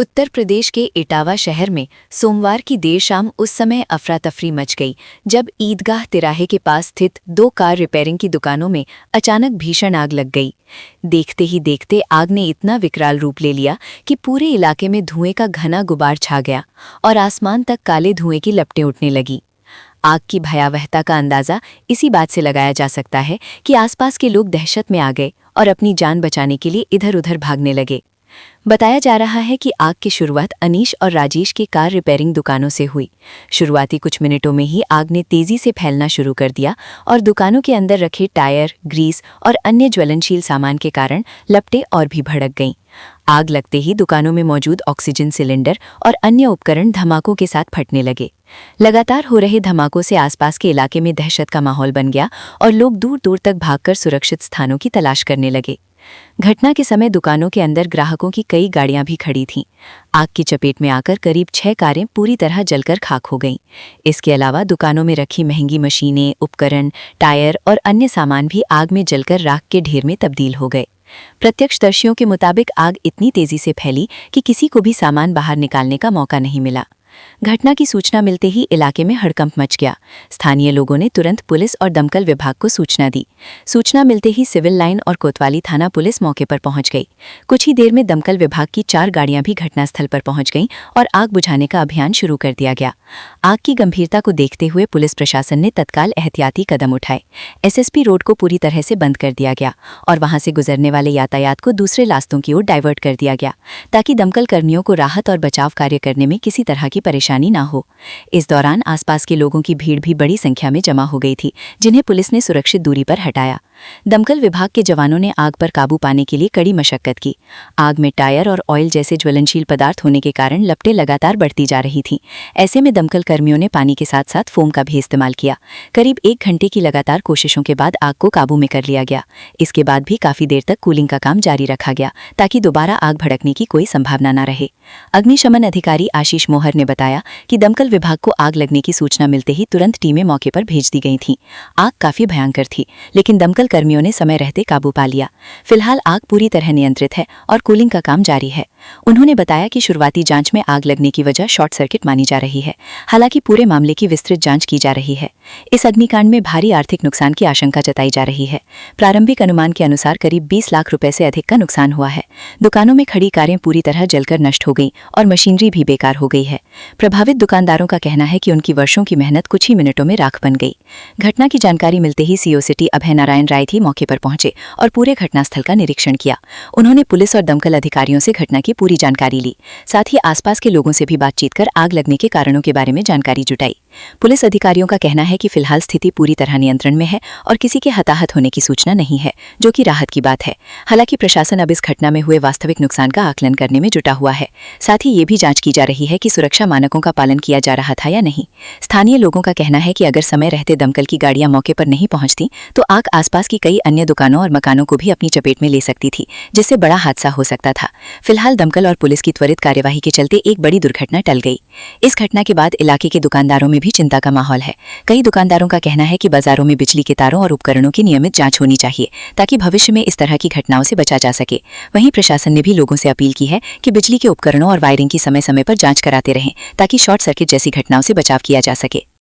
उत्तर प्रदेश के इटावा शहर में सोमवार की देर शाम उस समय अफरा तफरी मच गई जब ईदगाह तिराहे के पास स्थित 2 कार रिपेयरिंग की दुकानों में अचानक भीषण आग लग गई। देखते ही देखते आग ने इतना विकराल रूप ले लिया कि पूरे इलाके में धुएं का घना गुबार छा गया और आसमान तक काले धुएं की लपटें उठने लगी। आग की भयावहता का अंदाजा इसी बात से लगाया जा सकता है कि आसपास के लोग दहशत में आ गए और अपनी जान बचाने के लिए इधर-उधर भागने लगे। बताया जा रहा है कि आग की शुरुआत अनीश और राजेश की कार रिपेयरिंग दुकानों से हुई। शुरुआती कुछ मिनटों में ही आग ने तेजी से फैलना शुरू कर दिया और दुकानों के अंदर रखे टायर, ग्रीस और अन्य ज्वलनशील सामान के कारण लपटें और भी भड़क गईं। आग लगते ही दुकानों में मौजूद ऑक्सीजन सिलेंडर और अन्य उपकरण धमाकों के साथ फटने लगे। लगातार हो रहे धमाकों से आसपास के इलाके में दहशत का माहौल बन गया और लोग दूर-दूर तक भागकर सुरक्षित स्थानों की तलाश करने लगे। घटना के समय दुकानों के अंदर ग्राहकों की कई गाड़ियां भी खड़ी थीं। आग की चपेट में आकर करीब 6 कारें पूरी तरह जलकर खाक हो गईं। इसके अलावा दुकानों में रखी महंगी मशीनें, उपकरण, टायर और अन्य सामान भी आग में जलकर राख के ढेर में तब्दील हो गए। प्रत्यक्षदर्शियों के मुताबिक आग इतनी तेजी से फैली कि किसी को भी सामान बाहर निकालने का मौका नहीं मिला। घटना की सूचना मिलते ही इलाके में हड़कंप मच गया। स्थानीय लोगों ने तुरंत पुलिस और दमकल विभाग को सूचना दी। सूचना मिलते ही सिविल लाइन और कोतवाली थाना पुलिस मौके पर पहुंच गई। कुछ ही देर में दमकल विभाग की 4 गाड़ियां भी घटनास्थल पर पहुंच गईं और आग बुझाने का अभियान शुरू कर दिया गया। आग की गंभीरता को देखते हुए पुलिस प्रशासन ने तत्काल एहतियाती कदम उठाए। एसएसपी रोड को पूरी तरह से बंद कर दिया गया और वहां से गुजरने वाले यातायात को दूसरे रास्तों की ओर डाइवर्ट कर दिया गया ताकि दमकल कर्मियों को राहत और बचाव कार्य करने में किसी तरह की परेशानी ना हो। इस दौरान आसपास के लोगों की भीड़ भी बड़ी संख्या में जमा हो गई थी, जिन्हें पुलिस ने सुरक्षित दूरी पर हटाया। दमकल विभाग के जवानों ने आग पर काबू पाने के लिए कड़ी मशक्कत की। आग में टायर और ऑयल जैसे ज्वलनशील पदार्थ होने के कारण लपटें लगातार बढ़ती जा रही थीं। ऐसे में दमकल कर्मियों ने पानी के साथ साथ फोम का भी इस्तेमाल किया। करीब 1 घंटे की लगातार कोशिशों के बाद आग को काबू में कर लिया गया। इसके बाद भी काफी देर तक कूलिंग का काम जारी रखा गया ताकि दोबारा आग भड़कने की कोई संभावना न रहे। अग्निशमन अधिकारी आशीष मोहर ने बताया कि दमकल विभाग को आग लगने की सूचना मिलते ही तुरंत टीमें मौके पर भेज दी गई थीं। आग काफी भयंकर थी, लेकिन दमकल कर्मियों ने समय रहते काबू पा लिया। फिलहाल आग पूरी तरह नियंत्रित है और कूलिंग का काम जारी है। उन्होंने बताया कि शुरुआती जांच में आग लगने की वजह शॉर्ट सर्किट मानी जा रही है। हालांकि पूरे मामले की विस्तृत जांच की जा रही है। इस अग्निकांड में भारी आर्थिक नुकसान की आशंका जताई जा रही है। प्रारंभिक अनुमान के अनुसार करीब 20 लाख रुपए से अधिक का नुकसान हुआ है। दुकानों में खड़ी कारें पूरी तरह जलकर नष्ट हो गई और मशीनरी भी बेकार हो गई है। प्रभावित दुकानदारों का कहना है कि उनकी वर्षों की मेहनत कुछ ही मिनटों में राख बन गई। घटना की जानकारी मिलते ही सीओ सिटी अभय नारायण राय भी मौके पर पहुंचे और पूरे घटनास्थल का निरीक्षण किया। उन्होंने पुलिस और दमकल अधिकारियों से घटना की पूरी जानकारी ली। साथ ही आसपास के लोगों से भी बातचीत कर आग लगने के कारणों के बारे में जानकारी जुटाई। पुलिस अधिकारियों का कहना है कि फिलहाल स्थिति पूरी तरह नियंत्रण में है और किसी के हताहत होने की सूचना नहीं है, जो कि राहत की बात है। हालांकि प्रशासन अब इस घटना में हुए वास्तविक नुकसान का आकलन करने में जुटा हुआ है। साथ ही ये भी जांच की जा रही है कि सुरक्षा मानकों का पालन किया जा रहा था या नहीं। स्थानीय लोगों का कहना है कि अगर समय रहते दमकल की गाड़ियां मौके पर नहीं पहुंचती तो आग आसपास की कई अन्य दुकानों और मकानों को भी अपनी चपेट में ले सकती थी, जिससे बड़ा हादसा हो सकता था। फिलहाल दमकल और पुलिस की त्वरित कार्यवाही के चलते एक बड़ी दुर्घटना टल गई। इस घटना के बाद इलाके के दुकानदारों में भी चिंता का माहौल है। कई दुकानदारों का कहना है कि बाजारों में बिजली के तारों और उपकरणों की नियमित जांच होनी चाहिए ताकि भविष्य में इस तरह की घटनाओं से बचा जा सके। वहीं प्रशासन ने भी लोगों से अपील की है कि बिजली के उपकरणों और वायरिंग की समय समय पर जांच कराते रहें ताकि शॉर्ट सर्किट जैसी घटनाओं से बचाव किया जा सके।